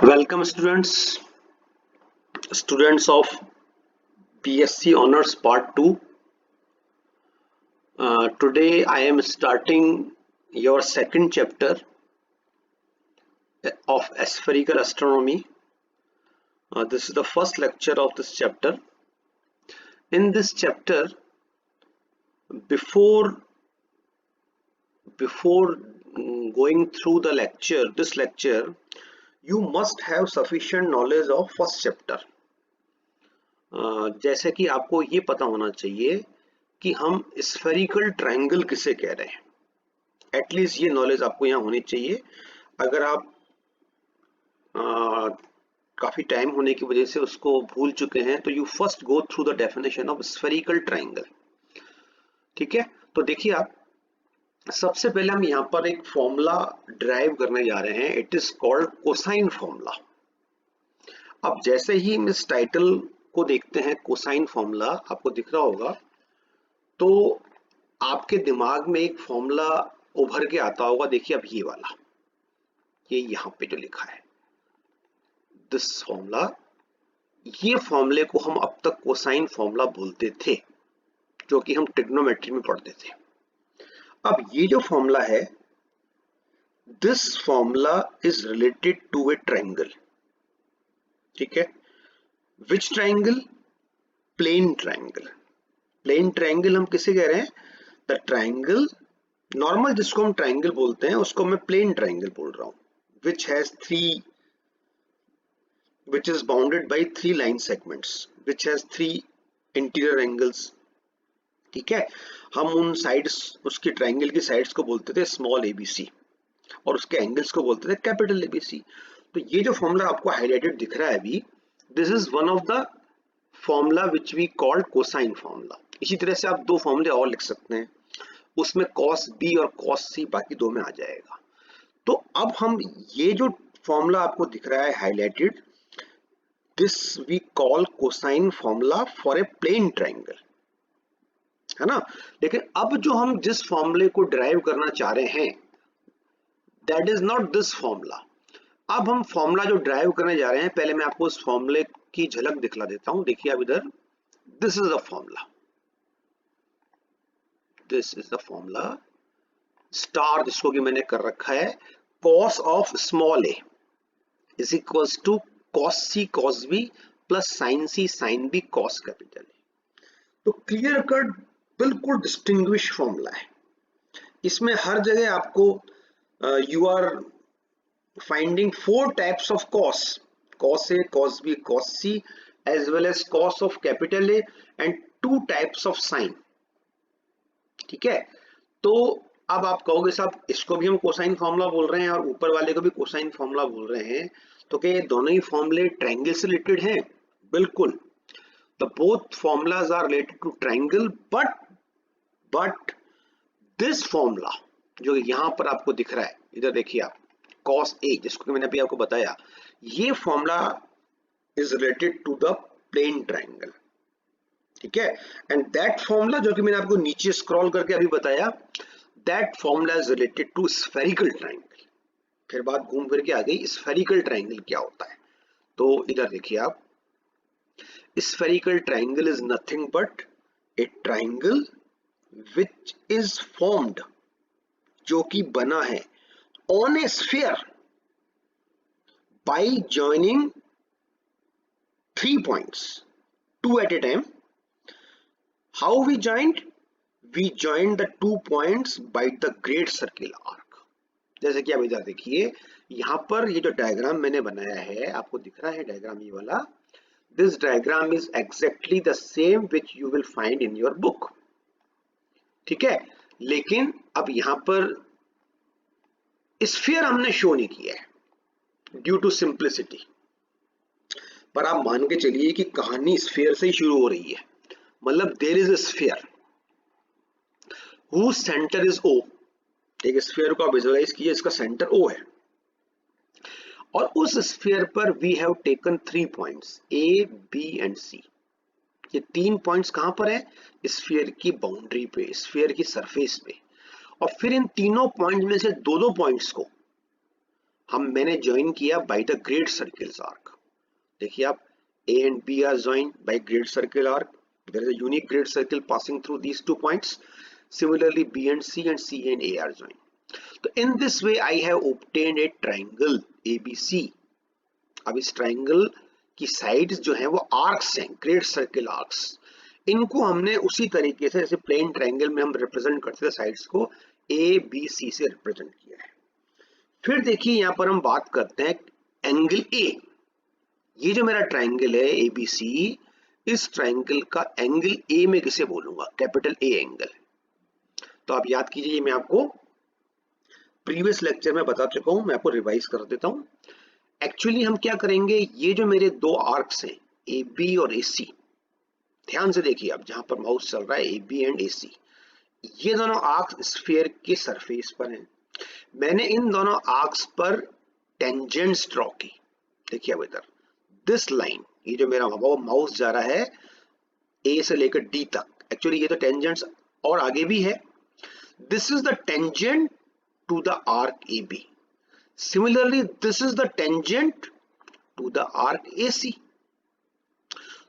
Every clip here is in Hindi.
Welcome students of BSc Honors Part 2. Today I am starting your second chapter of spherical astronomy. This is the first lecture of this chapter. In this chapter, before going through this lecture, you must have sufficient knowledge of first chapter. जैसे कि आपको ये पता होना चाहिए कि हम स्फेरिकल ट्रायंगल किसे कह रहे हैं. एटलीस्ट ये नॉलेज आपको यहाँ होनी चाहिए. अगर आप काफी टाइम होने की वजह से उसको भूल चुके हैं तो you first go through the definition of spherical triangle. ठीक है, तो देखिए आप सबसे पहले हम यहाँ पर एक फॉर्मूला ड्राइव करने जा रहे हैं. It is called cosine formula. अब जैसे ही हम इस टाइटल को देखते हैं कोसाइन फॉर्मूला आपको दिख रहा होगा, तो आपके दिमाग में एक फॉर्मूला उभर के आता होगा. देखिए अब ये वाला, ये यहाँ पे जो लिखा है दिस फॉर्मूला, ये फॉर्मूले को हम अब तक कोसाइन फॉर्मूला बोलते थे, जो कि हम ट्रिग्नोमेट्री में पढ़ते थे. अब ये जो फॉर्मूला है, this formula is related to a triangle. ठीक है, which triangle? Plane triangle. Plane triangle हम किसे कह रहे हैं? द ट्रायंगल नॉर्मल जिसको हम ट्रायंगल बोलते हैं उसको मैं प्लेन ट्रायंगल बोल रहा हूं. which is bounded by 3 line segments, which has 3 interior angles. ठीक है, हम उन साइड्स, उसके ट्रायंगल की साइड्स को बोलते थे स्मॉल एबीसी और उसके एंगल्स को बोलते थे कैपिटल एबीसी. तो ये जो फॉर्मूला आपको हाईलाइटेड दिख रहा है अभी, this is one of the formula which we called cosine formula. इसी तरह से आप दो फॉर्मूले और लिख सकते हैं, उसमें cos b और cos c बाकी दो में आ जाएगा. तो अब हम ये जो फॉर्मूला आपको दिख रहा है highlighted, this we call cosine formula for a plane triangle, है ना. लेकिन अब जो हम जिस फॉर्मूले को ड्राइव करना चाह रहे हैं, that is not this formula. अब हम फॉर्मूला जो ड्राइव करने जा रहे हैं, पहले मैं आपको उस फॉर्मूले की झलक दिखला देता हूं. देखिए अब इधर, this is the formula. This is the formula. Star जिसको कि मैंने कर रखा है, cos of small a is equals to cos c cos b plus sin c sin b cos capital A. तो क्लियर कट बिल्कुल डिस्टिंग्विश फॉर्मूला है. इसमें हर जगह आपको you are finding 4 types of cos a cos b cos c as well as cos of capital A and 2 types of sin. ठीक है, तो अब आप कहोगे साहब इसको भी हम कोसाइन फॉर्मूला बोल रहे हैं और ऊपर वाले को भी कोसाइन फॉर्मूला बोल रहे हैं, तो क्या ये दोनों ही फॉर्मूले ट्रायंगल से रिलेटेड हैं? बिल्कुल. The both formulas are related to triangle, but this formula जो यहां पर आपको दिख रहा है, इधर देखिए आप, cos a जिसको कि मैंने अभी आपको बताया, ये formula is related to the plane triangle. ठीक है, एंड दैट फॉर्मूला जो कि मैंने आपको नीचे स्क्रॉल करके अभी बताया, that formula is related to spherical triangle. फिर बात घूम फिर के आ गई, स्फेरिकल ट्रायंगल क्या होता है. तो इधर देखिए आप, spherical triangle is nothing but A triangle which is formed, जो कि बना है on A sphere bye joining 3 points, 2 at a time. How we joined? We joined the 2 points by the great circular arc. जैसे कि आप इधर देखिए, यहाँ पर ये जो डायग्राम मैंने बनाया है, आपको दिख रहा है डायग्राम ये वाला. This diagram is exactly the same which you will find in your book. ठीक है, लेकिन अब यहाँ पर स्फीयर हमने शो नहीं किया है ड्यू टू सिंप्लिसिटी. पर आप मान के चलिए कि कहानी स्फीयर से ही शुरू हो रही है. मतलब there is a sphere whose center is O. एक स्फीयर को आप विजुअलाइज कीजिए, इसका सेंटर O है, और उस स्फीयर पर we have taken 3 points A, B and C. ये 3 पॉइंट्स कहां पर है? स्फीयर की बाउंड्री पे, स्फीयर की सरफेस पे. और फिर इन तीनों पॉइंट्स में से दो पॉइंट्स को मैंने ज्वाइन किया by the great circles arc. देखिए आप, A and B are joined by great circle arc. There is a unique great circle passing through these 2 points. Similarly, B and C and A are joined. So in this way, I have obtained a triangle ABC. अब इस ट्राइंगल की साइड्स जो हैं वो आर्क्स हैं, ग्रेट सर्किल आर्क्स। इनको हमने उसी तरीके से जैसे प्लेन ट्राइंगल में हम रिप्रेजेंट करते थे साइड्स को, ABC से रिप्रेजेंट किया है। फिर देखिए यहाँ पर हम बात करते हैं एंगल A। ये जो मेरा ट्राइंगल है ABC, इस ट्राइंगल का एंगल A में किसे बोलूंगा? Capital A angle. तो आप याद कीजिए, मैं आपको प्रीवियस लेक्चर में बता चुका हूं, मैं आपको रिवाइज कर देता हूं। एक्चुअली हम क्या करेंगे, ये जो मेरे दो आर्क्स हैं AB और AC, ध्यान से देखिए आप, जहां पर माउस चल रहा है AB एंड AC, ये दोनों आर्क्स स्फीयर के सरफेस पर हैं। मैंने इन दोनों आर्क्स पर टेंजेंट्स ड्रॉ की। देखिए अब इधर दिस लाइन, ये जो मेरा माउस जा रहा है A से लेकर D तक, एक्चुअली ये तो टेंजेंट्स और आगे भी है। This is the tangent to the arc AB। Similarly this is the tangent to the arc AC।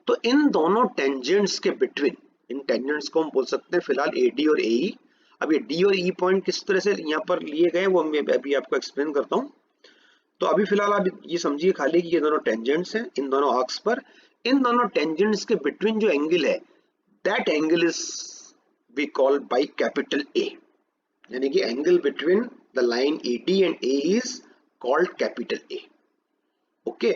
तो इन दोनों टेंजेंट्स के बिटवीन, इन टेंजेंट्स को हम बोल सकते हैं फिलहाल AD और AE। अब ये D और E पॉइंट किस तरह से यहाँ पर लिए गए वो मैं अभी आपको एक्सप्लेन करता हूँ। तो अभी फिलहाल आप ये समझिए खाली कि ये दोनों टेंजेंट्स हैं इन दोनों आर्क्स पर। इन दोनों टेंजेंट्स के बिटवीन जो एंगल है, that angle is we call by capital A, यानी कि angle between the line AD and A is called capital A। Okay,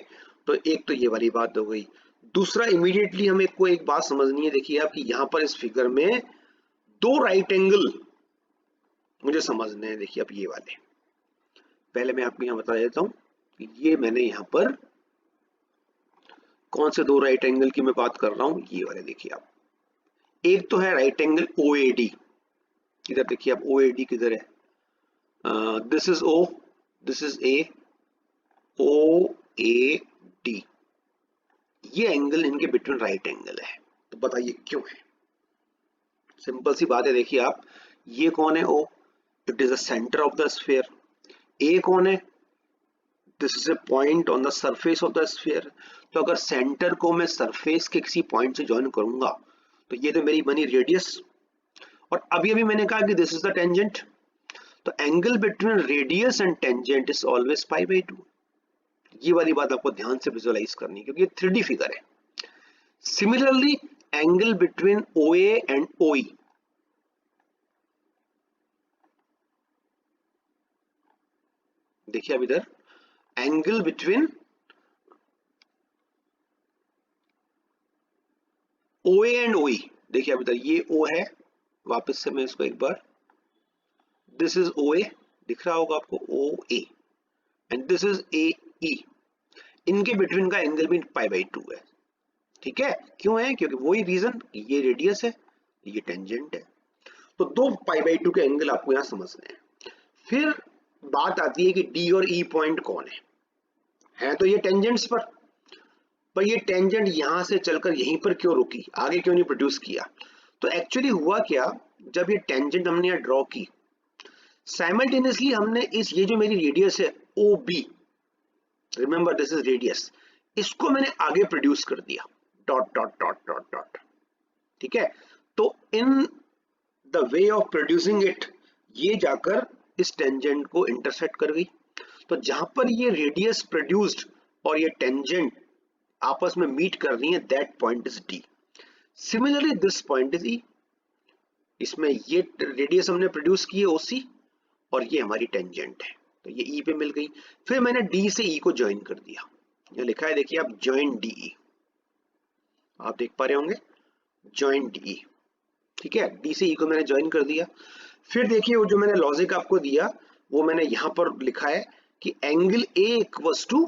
तो एक तो ये वाली बात हो गई। दूसरा, इमीडिएटली हमें को एक बात समझनी है। देखिए आप कि यहाँ पर इस फिगर में दो राइट एंगल मुझे समझने हैं। देखिए आप ये वाले, पहले मैं आपको यहाँ बता देता हूँ कि ये मैंने यहाँ पर कौन से दो राइट एंगल की मैं बात कर रहा हूँ। ये वाले देखिए आप, एक तो है राइट एंगल OAD। इधर देखिए आप, OAD किधर है? This is O, this is A, OAD। ये एंगल इनके बिटवीन राइट एंगल है। तो बताइए क्यों है? सिंपल सी बात है। देखिए आप, ये कौन है? O, it is the centre of the sphere. A कौन है? This is a point on the surface of the sphere. तो अगर सेंटर को मैं सरफेस के किसी पॉइंट से ज्वाइन करूंगा तो ये तो मेरी बनी रेडियस। और अभी अभी मैंने कहा कि दिस इज द टेंजेंट। तो angle between radius and tangent is always π/2। ये वाली बात आपको ध्यान से विजुअलाइज करनी है क्योंकि ये 3D फिगर है। Similarly angle between OA and OE, देखिए अब इधर angle between OA and OE, देखिए अब इधर ये O है, वापस से मैं इसको एक बार, दिस इज OA, दिख रहा होगा आपको OA, and this is AE। इनके बिटवीन का एंगल भी π/2 है। ठीक है, क्यों है? क्योंकि वही रीजन, ये रेडियस है, ये टेंजेंट है। तो दो π/2 के एंगल आपको यहां समझने हैं। फिर बात आती है कि D और E पॉइंट कौन है तो ये टेंजेंट्स पर ये टेंजेंट यहां से चलकर यहीं पर क्यों रुकी, आगे क्यों नहीं प्रोड्यूस किया? तो एक्चुअली हुआ क्या, जब ये टेंजेंट हमने यहां ड्रॉ की, साइमल्टेनियसली हमने ये जो मेरी रेडियस है OB, remember this is radius, इसको मैंने आगे प्रोड्यूस कर दिया, dot dot dot dot dot. ठीक है, तो in the way of producing it, ये जाकर इस टेंजेंट को इंटरसेक्ट कर गई। तो जहां पर ये रेडियस प्रोड्यूस्ड और ये टेंजेंट आपस में मीट कर रही है, that point is D। Similarly this point is E। इसमें ये रेडियस हमने प्रोड्यूस की है OC और ये हमारी टेंजेंट है, तो ये E पे मिल गई। फिर मैंने D से E को ज्वाइन कर दिया, ये लिखा है देखिए आप, ज्वाइन DE, आप देख पा रहे होंगे, ज्वाइन DE। ठीक है, D से E को मैंने ज्वाइन कर दिया। फिर देखिए वो जो मैंने लॉजिक आपको दिया वो मैंने यहां पर लिखा है कि angle A equals to,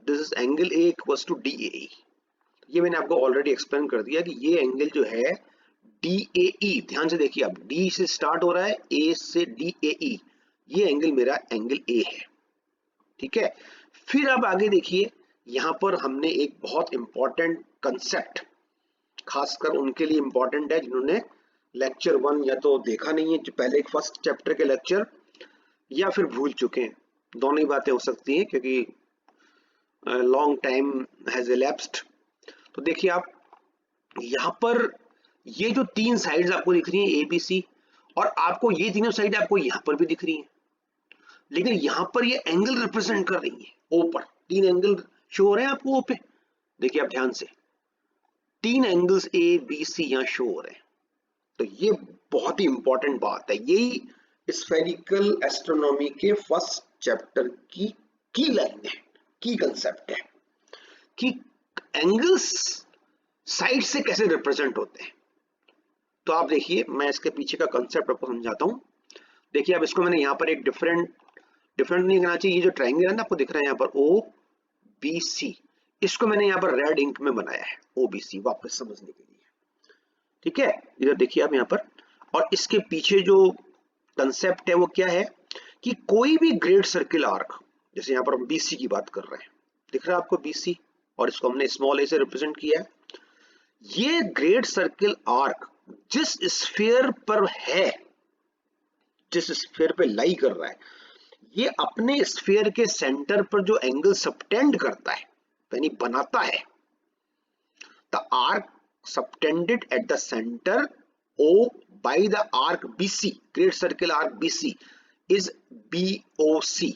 this is angle A equals to DAE। ये मैंने आपको ऑलरेडी एक्सप्लेन कर दिया कि ये एंगल जो है DAE, ध्यान से देखिए आप, D से स्टार्ट हो रहा है, A से DAE, ये एंगल मेरा एंगल A है। ठीक है, फिर अब आगे देखिए, यहां पर हमने एक बहुत इंपॉर्टेंट कंसेप्ट, खासकर उनके लिए इंपॉर्टेंट है जिन्होंने लेक्चर 1 या तो देखा नहीं है, जो पहले एक फर्स्ट चैप्टर के लेक्चर, या फिर भूल चुके हैं। दोनों ही बातें हो सकती हैं क्योंकि लॉन्ग टाइम हैज elapsed। तो देखिए आप यहाँ पर ये जो तीन साइड्स आपको दिख रही हैं ए बी सी, और आपको ये तीनों साइड आपको यहाँ पर भी दिख रही हैं, लेकिन यहाँ पर ये एंगल रिप्रेजेंट कर रही है ओ पर। तीन एंगल शो हो रहे हैं आपको ओ पे, देखिए आप ध्यान से, तीन एंगल्स ए बी सी यहाँ शो हो रहे हैं। तो ये बहुत ही इंपॉर्टेंट बात है, यही स्फेरिकल एस्ट्रोनॉमी के फर्स्ट चैप्टर की लाइन है, की कंसेप्ट है कि एंगल्स साइड से कैसे रिप्रेजेंट होते हैं। तो आप देखिए मैं इसके पीछे का कंसेप्ट आपको समझाता हूं। देखिए अब इसको मैंने यहाँ पर एक डिफरेंट नहीं करना चाहिए, ये जो ट्रायंगल है ना आपको दिख रहा है यहाँ पर ओ बी सी, इसको मैंने यहाँ पर रेड इंक में बनाया है ओ बी सी, वापस समझने के लिए। ठीक है, इधर देखिए आप यहाँ पर, और इसके पीछे जो कंसेप्ट है वो क्या है कि कोई भी ग्रेट सर्किल आर्क, जैसे यहाँ पर हम बीसी की बात कर रहे हैं, दिख रहा है आपको बीसी, और इसको हमने स्मॉल ए से रिप्रेजेंट किया है। ये ग्रेट सर्किल आर्क जिस स्फीयर पर है, जिस स्फीयर पे लाई कर रहा है, ये अपने स्फीयर के सेंटर पर जो एंगल सबटेंड करता है, यानी बनाता है, the arc subtended at the centre O by the arc BC, great circle arc BC is BOC.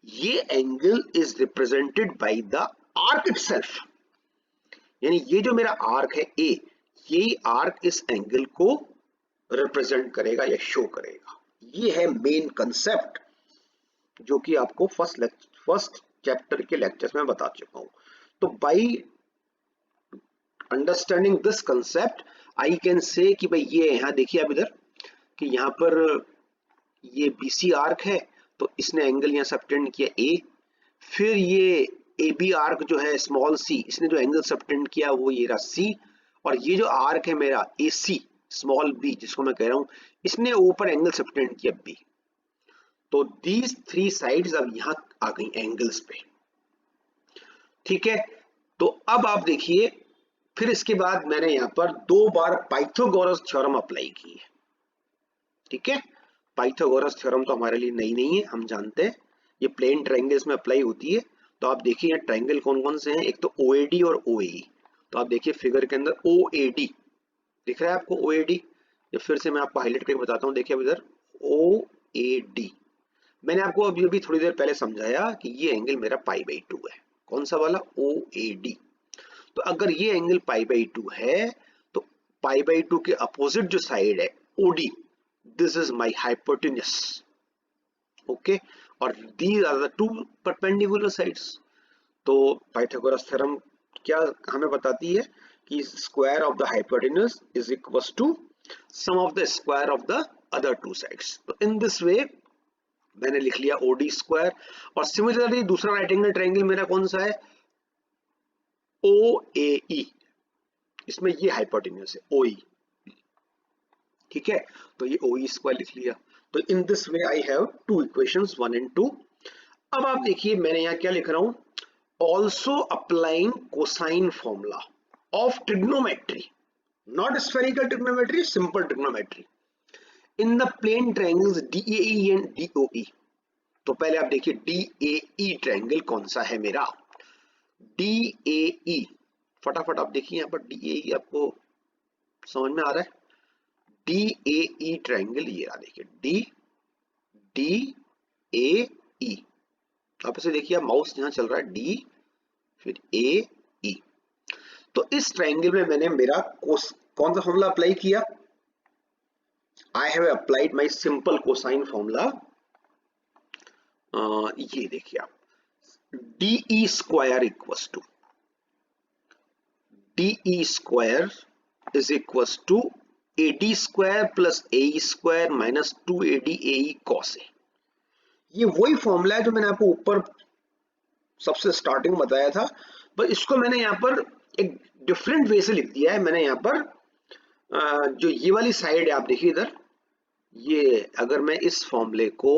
ये angle is represented by the arc itself, यानी ये जो मेरा आर्क है A, यही आर्क इस एंगल को रिप्रेजेंट करेगा या शो करेगा। ये है मेन कंसेप्ट जो कि आपको फर्स्ट चैप्टर के लेक्चर्स में बता चुका हूं। तो by understanding this concept I can say कि भाई ये यहाँ देखिए आप इधर कि यहाँ पर ये BC आर्क है, तो इसने एंगल यहाँ सबटेंड किया A, फिर ये AB आर्क जो है स्मॉल c, इसने जो एंगल सबटेंड किया वो ये रहा C, और ये जो आर्क है मेरा AC स्मॉल b, जिसको मैं कह रहा हूँ, इसने ऊपर एंगल सबटेंड किया B। तो दीज थ्री साइड्स अब यहाँ आ गई एंगल्स पे। ठीक है, तो अब आप देखिए फिर इसके बाद मैंने यहाँ पर 2 बार पाइथागोरस थ्योरम अप्लाई की है। ठीक है, पाइथागोरस थ्योरम तो हमारे लिए नई नहीं है, हम जानते हैं, ये प्लेन ट्रायंगल्स में अप्लाई होती है। तो आप देखिए यहाँ ट्रायंगल कौन कौन से हैं, एक तो OAD और OAE। तो आप देखिए फिगर के अंदर OAD दिख रहा है आपको, OAD, या फिर से मैं आपको हाईलाइट करके बताता हूँ, देखिए अब इधर OAD, मैंने आपको अभी थोड़ी देर पहले समझाया कि ये एंगल मेरा π/2 है। कौन सा वाला, OAD। तो अगर ये एंगल π/2 है तो π/2 के अपोजिट जो साइड है OD, this is my hypotenuse. Okay, और these are the 2 perpendicular sides. तो पाइथागोरस थ्योरम क्या हमें बताती है कि square of the hypotenuse is equals to sum of the square of the other 2 sides. तो इन दिस वे मैंने लिख लिया OD स्क्वायर। और सिमिलरली दूसरा राइट एंगल ट्रायंगल मेरा कौन सा है, OAE, इसमें ये हाइपोटेन्यूज है OE। ठीक है, तो ये OE स्क्वायर लिख लिया। तो in this way I have 2 equations 1 and 2। अब आप देखिए मैंने यहाँ क्या लिख रहा हूं, also applying cosine formula of trigonometry, not spherical trigonometry, simple trigonometry, in the plane triangles DAE and DOE। तो पहले आप देखिए DAE ट्रायंगल कौन सा है मेरा, DAE, फटाफट आप देखिए यहाँ पर DAE आपको समझ में आ रहा है, DAE ट्रायंगल ये रहा, देखिए DAE, आप इसे देखिए, आप माउस यहाँ चल रहा है D फिर AE। तो इस ट्रायंगल में मैंने मेरा कौन सा फॉर्मूला अप्लाई किया, I have applied my simple cosine formula. ये देखिए आप, DE square equals to DE square is equals to AD square plus AE square minus 2AD AE cos A। ये वही फॉर्मूला है जो मैंने आपको ऊपर सबसे स्टार्टिंग में बताया था, पर इसको मैंने यहाँ पर एक डिफरेंट वे से लिख दिया है। मैंने यहाँ पर जो ये वाली साइड है आप देखिए इधर, ये अगर मैं इस फॉर्मूले को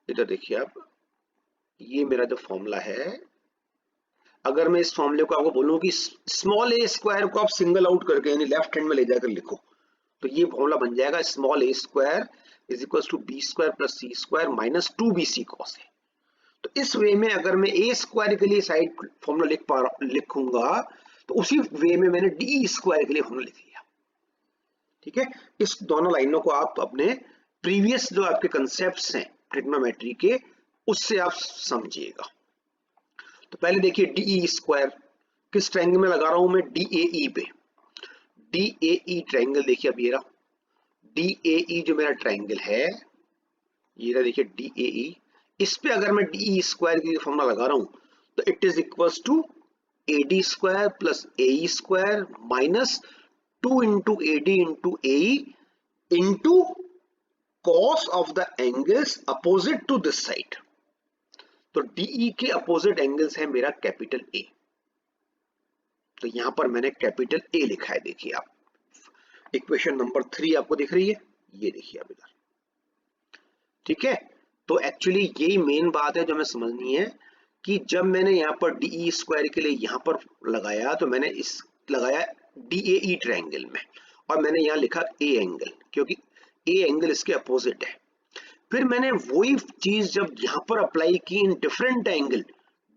इधर देखिए आप, ये मेरा जो फॉर्मूला है, अगर मैं इस फॉर्मूले को आपको बोलूं कि स्मॉल a स्क्वायर को आप सिंगल आउट करके यानी लेफ्ट हैंड में ले जाकर लिखो, तो ये फॉर्मूला बन जाएगा small a square is equal to b square plus c square minus 2bc cos a। तो इस वे में अगर मैं ए स्क्वायर के लिए साइड फॉर्मूला लिखूंगा तो उसी वे में मैंने डी स्क्वायर के लिए फॉर्मूला लिख लिया। ठीक है, इस दोनों लाइनों को आप अपने प्रीवियस जो आपके कंसेप्ट्स हैं ट्रिग्नोमेट्री के उससे आप समझिएगा। तो पहले देखिए डी स्क्वायर किस ट्रायंगल में लगा रहा हूं मैं, DAE पे। DAE ट्रायंगल देखिए, अब ये रहा DAE जो मेरा ट्रायंगल है, ये रहा देखिए DAE। इस पे अगर मैं डी स्क्वायर की फॉर्मूला लगा रहा हूं तो it is equals to AD square plus AE square minus 2 into AD into AE into cos of the angles opposite to this side. तो DE के अपोजिट एंगल्स है मेरा कैपिटल A, तो यहां पर मैंने कैपिटल A लिखा है। देखिए आप इक्वेशन नंबर 3 आपको दिख रही है, ये देखिए आप इधर। ठीक है, तो एक्चुअली यही मेन बात है जो हमें समझनी है कि जब मैंने यहाँ पर DE स्क्वायर के लिए यहाँ पर लगाया तो मैंने इस लगाया DAE ट्रायंगल में और मैंने यहाँ लिखा A एंगल, क्योंकि A एंगल इसके अपोजिट है। फिर मैंने वही चीज जब यहाँ पर अप्लाई की इन डिफरेंट एंगल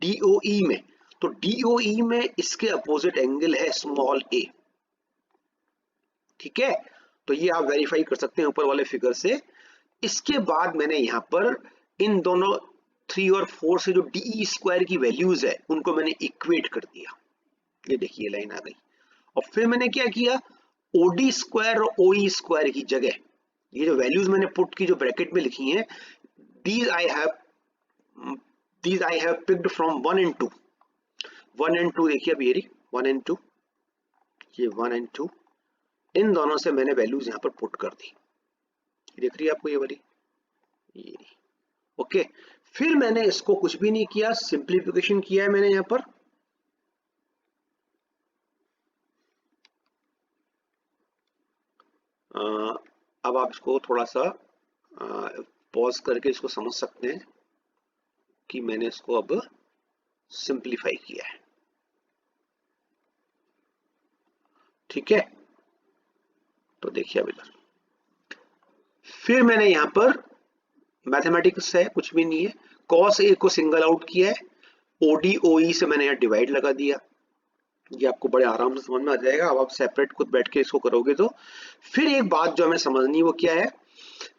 DOE में, तो DOE में इसके अपोजिट एंगल है स्मॉल a। ठीक है, तो ये आप वेरीफाई कर सकते हैं ऊपर वाले फिगर से। इसके बाद मैंने यहाँ पर इन दोनों 3 और 4 से जो DE स्क्वायर की वैल्यूज है उनको मैंने इक्वेट कर दिया। ये देखिए लाइन आ गई। और फिर मैंने क्या किया, OD स्क्वायर और OE स्क्वायर की जगह ये जो वैल्यूज मैंने पुट की जो ब्रैकेट में लिखी हैं, these I have picked from 1 and 2। 1 and 2 देखिए अब ये रही 1 and 2, ये 1 and 2, इन दोनों से मैंने वैल्यूज यहाँ पर पुट कर दी। देख रही है आपको ये वाली, ये ओके। फिर मैंने इसको कुछ भी नहीं किया, सिंप्लीफिकेशन किया है मैंने यहाँ पर। अब आप इसको थोड़ा सा पॉज करके इसको समझ सकते हैं कि मैंने इसको अब सिंप्लीफाई किया है। ठीक है, तो देखिए अब इधर फिर मैंने यहां पर मैथमेटिक्स है, कुछ भी नहीं है, cos A को सिंगल आउट किया है, OD OE से मैंने यहाँ डिवाइड लगा दिया। ये आपको बड़े आराम से समझ में आ जाएगा। अब आप सेपरेट खुद बैठ के इसको करोगे तो। फिर एक बात जो हमें समझनी है वो क्या है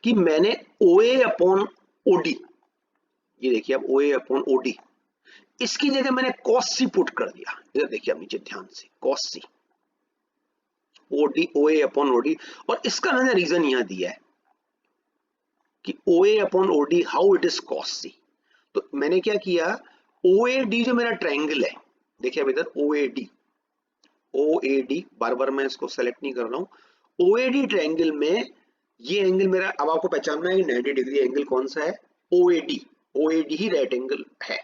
कि मैंने OA अपॉन OD, ये देखिए अब OA अपॉन OD, इसकी जगह मैंने cos C पुट कर दिया। इधर देखिए आप नीचे ध्यान से, cos C OD OA upon OD। और इसका मैंने रीजन यहां दिया है कि OA upon OD how it is cos C। तो मैंने क्या किया, OAD जो मेरा ट्रायंगल है, देखिए अब इधर OAD बार बार मैं इसको सेलेक्ट नहीं कर रहा हूं। OAD ट्रायंगल में ये एंगल मेरा, अब आपको पहचानना है कि 90 डिग्री एंगल कौन सा है, OAD ही राइट एंगल है।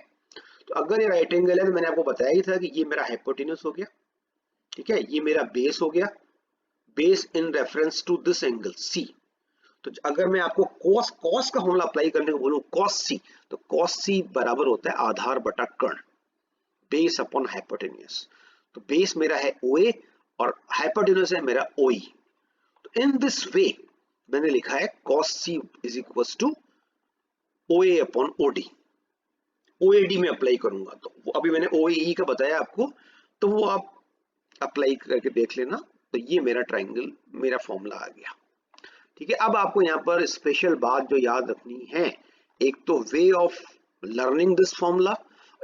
तो अगर ये राइट एंगल है तो मैंने आपको बताया ही था कि ये मेरा हाइपोटेन्यूज हो गया। ठीक है, ये मेरा बेस हो गया, base in reference to this angle C। तो अगर मैं आपको cos का फॉर्मूला अप्लाई करने को बोलूं cos C, तो cos C बराबर होता है आधार बटा कर्ण, बेस अपॉन हाइपोटेन्यूज। तो बेस मेरा है OA और हाइपोटेन्यूज है मेरा OE। तो इन दिस वे मैंने लिखा है cos C is equals to OA upon OD। OAD में अप्लाई करूंगा तो अभी मैंने OAE का बताया आपको, तो वो आप अप्लाई करके देख लेना। तो ये मेरा ट्रायंगल, मेरा फॉर्मूला आ गया। ठीक है, अब आपको यहाँ पर स्पेशल बात जो याद रखनी है, एक तो way of learning this formula,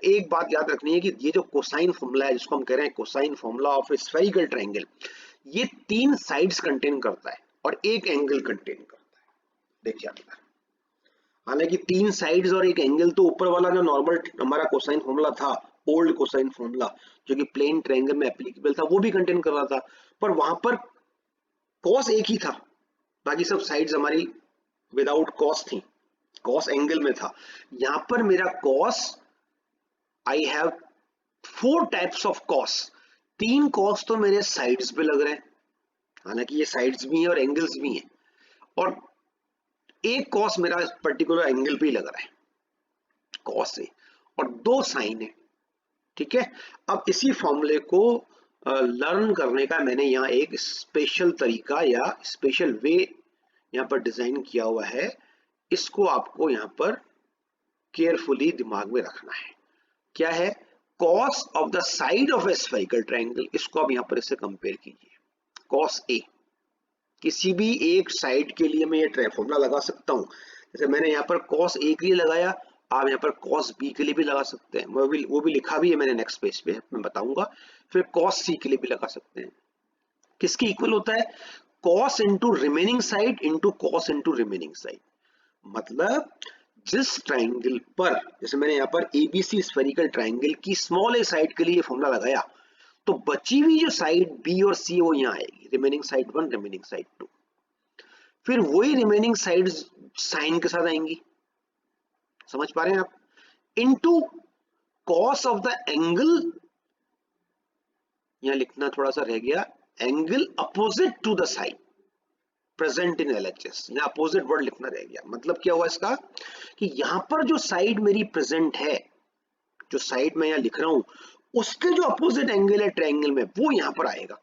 एक बात याद रखनी है कि ये जो कोसाइन फॉर्मूला है जिसको हम कह रहे हैं cosine formula of A spherical triangle, ये 3 साइड्स कंटेन करता है और एक एंगल कंटेन करता है। देखिए आप, हालांकि 3 साइड्स और एक एंगल, तो ऊपर वाला जो नॉर्मल हमारा कोसाइन फॉर्मूला था, ओल्ड कोसाइन फॉर्मूला जो कि प्लेन ट्रायंगल में एप्लीकेबल था, वो भी कंटेन कर रहा था, पर वहां पर कॉस एक ही था, बाकी सब साइड्स हमारी विदाउट कॉस थी, कॉस एंगल में था। यहां पर मेरा cos, I have 4 types of cos, 3 cos तो मेरे साइड्स पे लग रहे हैं, हालांकि ये साइड्स भी हैं और एंगल्स भी हैं, और एक कॉस मेरा पर्टिकुलर एंगल पे ही लग रहा है कॉस से, और 2 साइन है। ठीक है, अब इसी फॉर्मूले को लर्न करने का मैंने यहाँ एक स्पेशल तरीका या स्पेशल वे यहाँ पर डिजाइन किया हुआ है, इसको आपको यहाँ पर केयरफुली दिमाग में रखना है। क्या है? Cos of the side of A spherical triangle, इसको आप यहाँ पर इससे कंपेयर कीजिए। कॉस ए, किसी भी एक साइड के लिए मैं ये फॉर्मूला लगा सकता हूँ। जैसे मैंने यहाँ पर कॉस ए के लिए लगाया, आप यहाँ पर कॉस बी के लिए भी लगा सकते हैं। वो भी लिखा भी है मैंने नेक्स्ट पेज पे, मैं बताऊंगा। फिर कॉस सी के लिए भी लगा सकते हैं। किसके इक्वल होता है? Cos into remaining side into cos into remaining side. मतलब जिस ट्राइंगल पर, जैसे मैंने यहाँ पर एबीसी स्फेरिकल ट्राइंगल की स्मॉल ए साइड के लिए फॉर्मूला लगाया, तो बची हुई जो साइड बी और सी वो यहाँ आएगी, रिमेनिंग साइड 1, रिमेनिंग साइड 2। फिर वही रिमेनिंग साइड साइन के साथ आएंगी, समझ पा रहे हैं आप? Into cos of the angle, यहां लिखना थोड़ा सा रह गया, angle opposite to the side present in LHS, यहां अपोजिट वर्ड लिखना रह गया। मतलब क्या हुआ इसका कि यहां पर जो साइड मेरी प्रेजेंट है, जो साइड में यहां लिख रहा हूं, उसके जो अपोजिट एंगल है ट्रायंगल में, वो यहां पर आएगा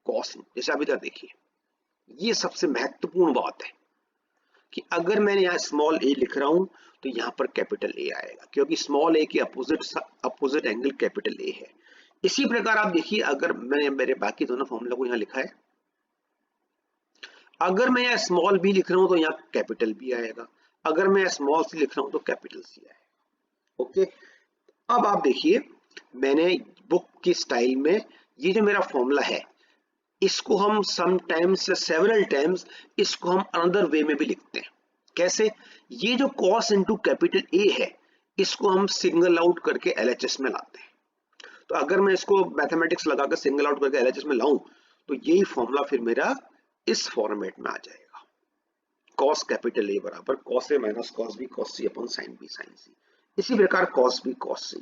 कॉस। जैसे अभी तक देखिए, ये सबसे महत्वपूर्ण बात है कि अगर मैंने यहाँ स्मॉल ए लिख रहा हूं तो यहाँ पर कैपिटल ए आएगा, क्योंकि स्मॉल ए के अपोजिट एंगल कैपिटल ए है। इसी प्रकार आप देखिए, अगर मैंने मेरे बाकी दोनों फॉर्मूला को यहाँ लिखा है, अगर मैं यहाँ स्मॉल बी लिख रहा हूं तो यहाँ कैपिटल बी आएगा, अगर मैं स्मॉल सी लिख रहा हूं तो कैपिटल सी आएगा। ओके, अब आप देखिए, मैंने बुक की स्टाइल में ये जो मेरा फॉर्मूला है, इसको हम समटाइम्स सेवरल टाइम्स इसको हम अनदर वे में भी लिखते हैं। कैसे? ये जो कॉस इनटू कैपिटल ए है, इसको हम सिंगल आउट करके एलएचएस में लाते हैं। तो अगर मैं इसको मैथमेटिक्स लगाकर सिंगल आउट करके एलएचएस में लाऊं तो यही फॉर्मूला फिर मेरा इस फॉर्मेट में आ जाएगा, कॉस कैपिटल ए बराबर cos A minus cos B cos C upon sine B sign सी। इसी प्रकार कॉस बी कॉस सी।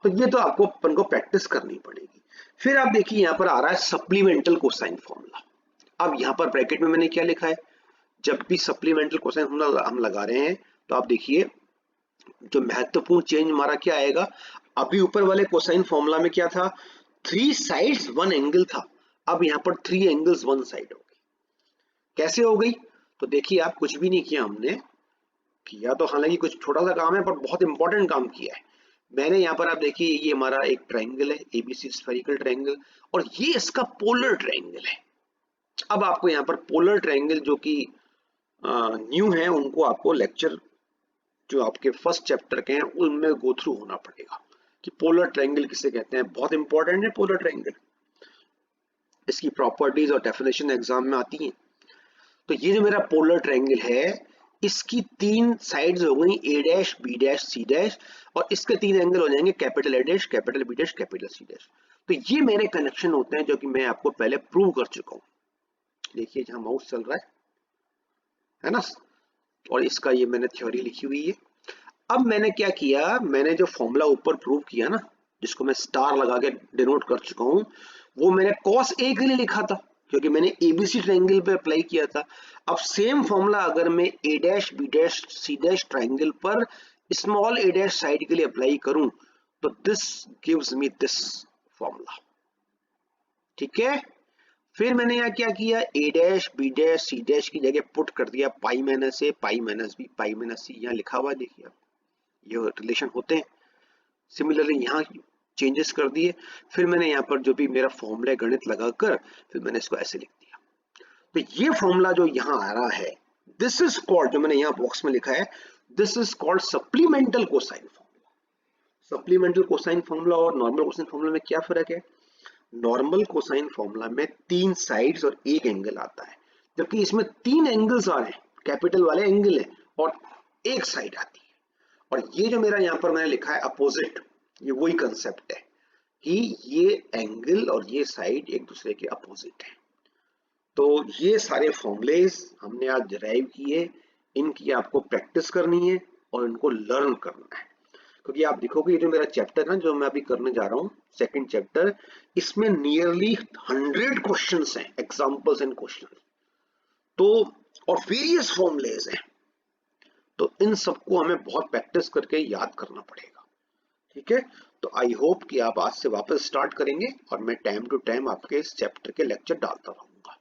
तो ये तो आपको अपन को प्रैक्टिस करनी पड़ेगी। फिर आप देखिए, यहाँ पर आ रहा है सप्लीमेंटल कोसाइन फॉर्मूला। अब यहाँ पर ब्रैकेट में मैंने क्या लिखा है, जब भी सप्लीमेंटल कोसाइन फॉर्मूला हम लगा रहे हैं तो आप देखिए जो महत्वपूर्ण चेंज हमारा क्या आएगा। अभी ऊपर वाले कोसाइन फॉर्मूला में क्या था, 3 साइड्स 1 एंगल था, अब यहाँ पर 3 एंगल्स 1 साइड हो गई। कैसे हो गई? तो देखिए, आप कुछ भी नहीं किया, हमने किया तो हालांकि कुछ छोटा सा काम है पर बहुत इंपॉर्टेंट काम किया है। मैंने यहाँ पर आप देखिए, ये हमारा एक ट्रायंगल है एबीसी स्फेरिकल ट्रायंगल, और ये इसका पोलर ट्रायंगल है। अब आपको यहाँ पर पोलर ट्रायंगल जो कि न्यू है, उनको आपको लेक्चर जो आपके फर्स्ट चैप्टर के हैं उनमें गो थ्रू होना पड़ेगा कि पोलर ट्रायंगल किसे कहते हैं। बहुत इंपॉर्टेंट है पोलर ट्रायंगल, इसकी प्रॉपर्टीज और डेफिनेशन एग्जाम में आती हैं। तो ये जो मेरा पोलर ट्रायंगल है, इसकी 3 साइड्स हो गई A dash B dash C dash, और इसके 3 एंगल हो जाएंगे capital A dash capital B dash capital C dash. तो ये मेरे कनेक्शन होते हैं जो कि मैं आपको पहले प्रूव कर चुका हूं। देखिए जहां माउस चल रहा है ना, और इसका ये मैंने थ्योरी लिखी हुई है। अब मैंने क्या किया, मैंने जो फॉर्मूला ऊपर प्रूव किया ना, जिसको मैं स्टार लगा के डिनोट कर चुका हूं, वो मैंने कॉस ए के लिए लिखा था क्योंकि मैंने एबीसी ट्रायंगल पे अप्लाई किया था। अब सेम फॉर्मूला अगर मैं A dash B dash C dash triangle पर स्मॉल ए डैश साइड के लिए अप्लाई करूं तो this gives me this formula. ठीक है, फिर मैंने यहाँ क्या किया, A dash B dash C dash की जगह पुट कर दिया pi minus A pi minus B pi minus C, यहाँ लिखा हुआ देखिए आप, ये रिलेशन होते हैं। सिमिलरली यहाँ चेंजेस कर दिए। फिर मैंने यहाँ पर जो भी मेरा फॉर्मूला गणित लगाकर फिर मैंने इसको ऐसे लिख दिया। तो ये फॉर्मूला जो यहाँ आ रहा है, दिस इज कॉल्ड, जो मैंने यहाँ बॉक्स में लिखा है, this is called supplemental cosine formula. Supplemental cosine formula और नॉर्मल कोसाइन फॉर्मूला में क्या फर्क है? नॉर्मल कोसाइन फॉर्मूला में 3 साइड्स और 1 एंगल आता है, जबकि इसमें 3 एंगल्स आ रहे हैं, कैपिटल वाले एंगल है, और 1 साइड आती है। और ये जो मेरा यहाँ पर मैंने लिखा है अपोजिट, ये वही कंसेप्ट है कि ये एंगल और ये साइड एक दूसरे के अपोजिट है। तो ये सारे फॉर्मूलेज हमने आज डिराइव किए, इनकी आपको प्रैक्टिस करनी है और इनको लर्न करना है। क्योंकि आप देखोगे ये जो मेरा चैप्टर है जो मैं अभी करने जा रहा हूँ, सेकंड चैप्टर, इसमें नियरली 100 क्वेश्चंस हैं, एग्जांपल्स एंड क्वेश्चंस, तो और वेरियस फॉर्मूलेज हैं। तो इन सबको हमें बहुत प्रैक्टिस करके याद करना पड़ेगा। ठीक है, तो आई होप कि आप आज से वापस स्टार्ट करेंगे और मैं टाइम टू टाइम आपके इस चैप्टर के लेक्चर डालता रहूंगा।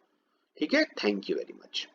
ठीक है, थैंक यू वेरी मच।